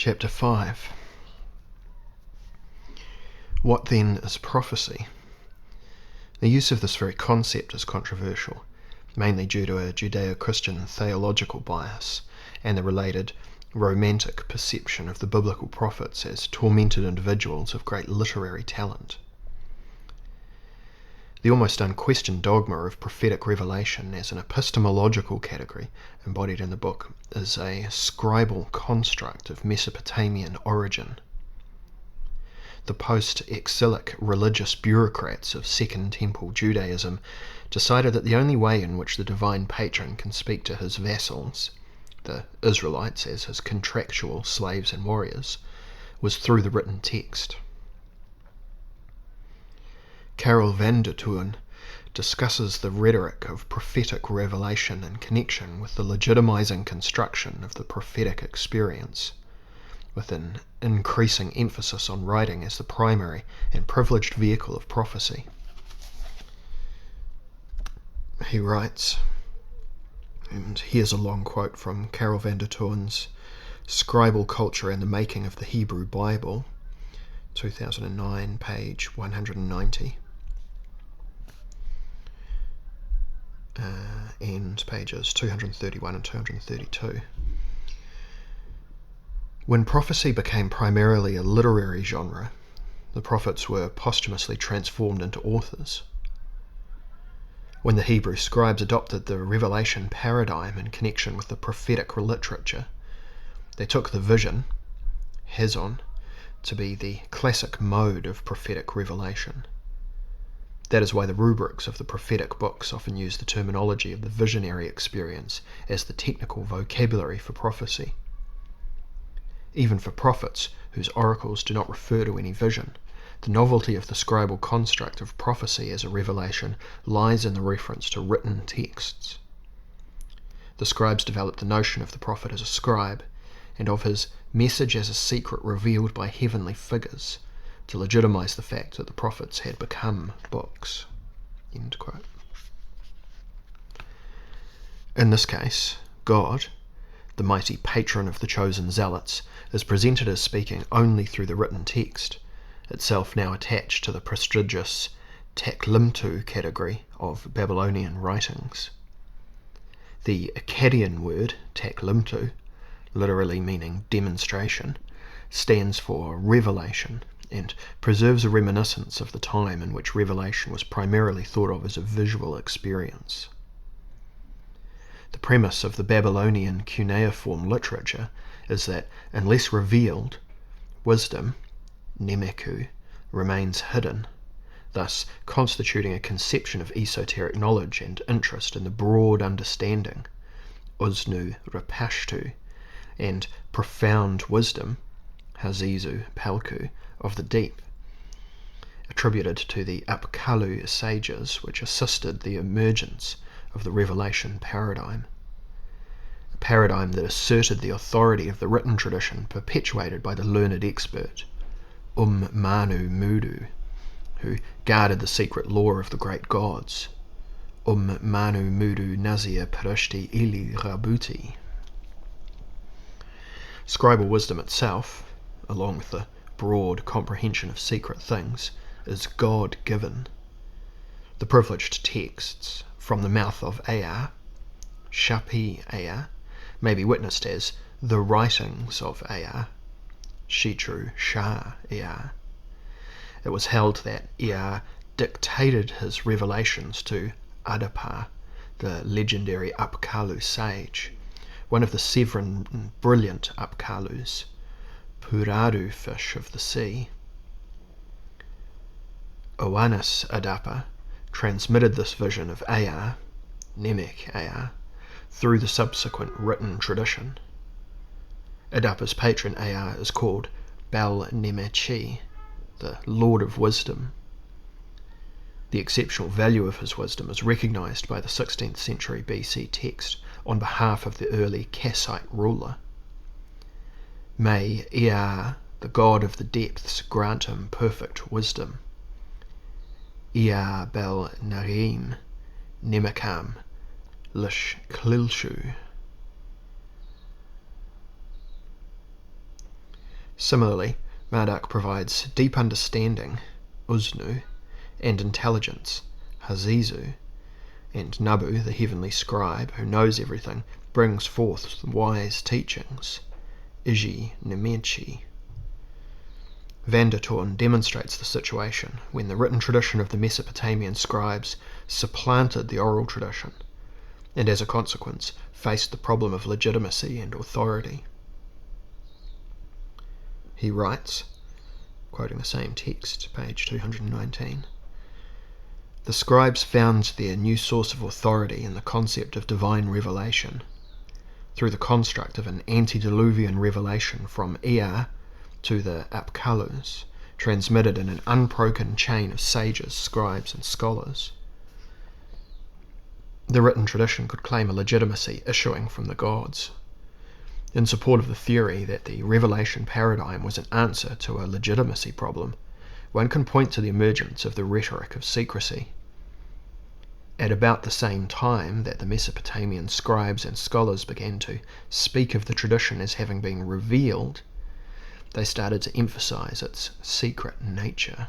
Chapter 5. What then is prophecy? The use of this very concept is controversial, mainly due to a Judeo-Christian theological bias and the related romantic perception of the biblical prophets as tormented individuals of great literary talent. The almost unquestioned dogma of prophetic revelation as an epistemological category embodied in the book is a scribal construct of Mesopotamian origin. The post-exilic religious bureaucrats of Second Temple Judaism decided that the only way in which the divine patron can speak to his vassals, the Israelites as his contractual slaves and warriors, was through the written text. Karel van der Toorn discusses the rhetoric of prophetic revelation in connection with the legitimizing construction of the prophetic experience, with an increasing emphasis on writing as the primary and privileged vehicle of prophecy. He writes, and here's a long quote from Karel van der Toorn's Scribal Culture and the Making of the Hebrew Bible, 2009, page 190. And pages 231 and 232. When prophecy became primarily a literary genre, the prophets were posthumously transformed into authors. When the Hebrew scribes adopted the revelation paradigm in connection with the prophetic literature, they took the vision, Hazon, to be the classic mode of prophetic revelation. That is why the rubrics of the prophetic books often use the terminology of the visionary experience as the technical vocabulary for prophecy. Even for prophets, whose oracles do not refer to any vision, the novelty of the scribal construct of prophecy as a revelation lies in the reference to written texts. The scribes developed the notion of the prophet as a scribe, and of his message as a secret revealed by heavenly figures, to legitimize the fact that the prophets had become books. End quote. In this case, God, the mighty patron of the chosen zealots, is presented as speaking only through the written text, itself now attached to the prestigious Taklimtu category of Babylonian writings. The Akkadian word Taklimtu, literally meaning demonstration, stands for revelation, and preserves a reminiscence of the time in which revelation was primarily thought of as a visual experience. The premise of the Babylonian cuneiform literature is that, unless revealed, wisdom, nemeku, remains hidden, thus constituting a conception of esoteric knowledge and interest in the broad understanding, uznu rapashtu, and profound wisdom, hazizu palku, of the deep, attributed to the Apkallu sages which assisted the emergence of the revelation paradigm. A paradigm that asserted the authority of the written tradition perpetuated by the learned expert, Manu Mudu, who guarded the secret lore of the great gods, Manu Mudu Nazir Parishti Ili Rabuti. Scribal wisdom itself, along with the broad comprehension of secret things, is God-given. The privileged texts from the mouth of Ea, Shapi Ea, may be witnessed as the writings of Ea, Shitru Shah Ea. It was held that Ea dictated his revelations to Adapa, the legendary Apkallu sage, one of the 7 brilliant Apkallus, Puradu fish of the sea. Oannes Adapa transmitted this vision of Ea, Nemek Ea, through the subsequent written tradition. Adapa's patron Ea is called Bel Nemechi, the Lord of Wisdom. The exceptional value of his wisdom is recognized by the 16th century BC text on behalf of the early Kassite ruler. May Ea, the god of the depths, grant him perfect wisdom. Ea bel Narim, Nemekam, Lish Klilshu. Similarly, Marduk provides deep understanding, Uznu, and intelligence, Hazizu, and Nabu, the heavenly scribe who knows everything, brings forth wise teachings, Iji Nemechi. Van der Toorn demonstrates the situation when the written tradition of the Mesopotamian scribes supplanted the oral tradition, and as a consequence faced the problem of legitimacy and authority. He writes, quoting the same text, page 219, "The scribes found their new source of authority in the concept of divine revelation, through the construct of an antediluvian revelation from Ea to the Apkalus, transmitted in an unbroken chain of sages, scribes, and scholars. The written tradition could claim a legitimacy issuing from the gods. In support of the theory that the revelation paradigm was an answer to a legitimacy problem, one can point to the emergence of the rhetoric of secrecy. At about the same time that the Mesopotamian scribes and scholars began to speak of the tradition as having been revealed, they started to emphasize its secret nature."